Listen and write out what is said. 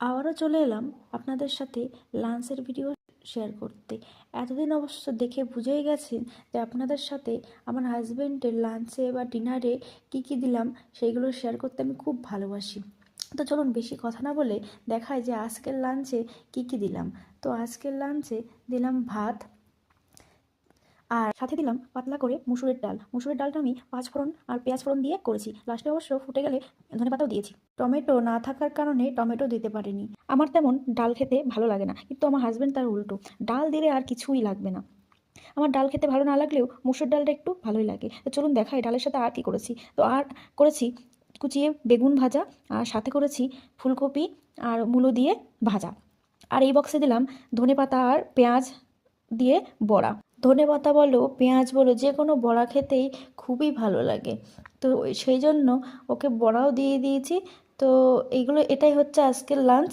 আবারও চলে এলাম আপনাদের সাথে লাঞ্চের ভিডিও শেয়ার করতে। এতদিন অবশ্য দেখে বুঝেই গেছেন যে আপনাদের সাথে আমার হাজব্যান্ডের লাঞ্চে বা ডিনারে কি কি দিলাম সেইগুলো শেয়ার করতে আমি খুব ভালোবাসি। তো চলুন বেশি কথা না বলে দেখায় যে আজকের লাঞ্চে কি কি দিলাম। তো আজকের লাঞ্চে দিলাম ভাত, আর সাথে দিলাম পাতলা করে মুসুরের ডাল। মুসুরের ডালটা আমি পাঁচফোড়ন আর পেঁয়াজ ফোড়ন দিয়ে করেছি, লাস্টে অবশ্য ফুটে গেলে ধনেপাতাও দিয়েছি। টমেটো না থাকার কারণে টমেটো দিতে পারিনি। আমার তেমন ডাল খেতে ভালো লাগে না, কিন্তু আমার হাজব্যান্ড তার উল্টো, ডাল দিলে আর কিছুই লাগবে না। আমার ডাল খেতে ভালো না লাগলেও মুসুর ডালটা একটু ভালোই লাগে। তো চলুন দেখাই ডালের সাথে আর কি করেছি। তো আর করেছি কুচিয়ে বেগুন ভাজা, আর সাথে করেছি ফুলকপি আর মূলো দিয়ে ভাজা। আর এই বক্সে দিলাম ধনেপাতা আর পেঁয়াজ দিয়ে বড়া। ধনেপাতা বলো পেঁয়াজ বলো যে কোনো বড়া খেতেই খুবই ভালো লাগে, তো সেই জন্য ওকে বড়াও দিয়ে দিয়েছি। তো এইগুলো, এটাই হচ্ছে আজকের লাঞ্চ।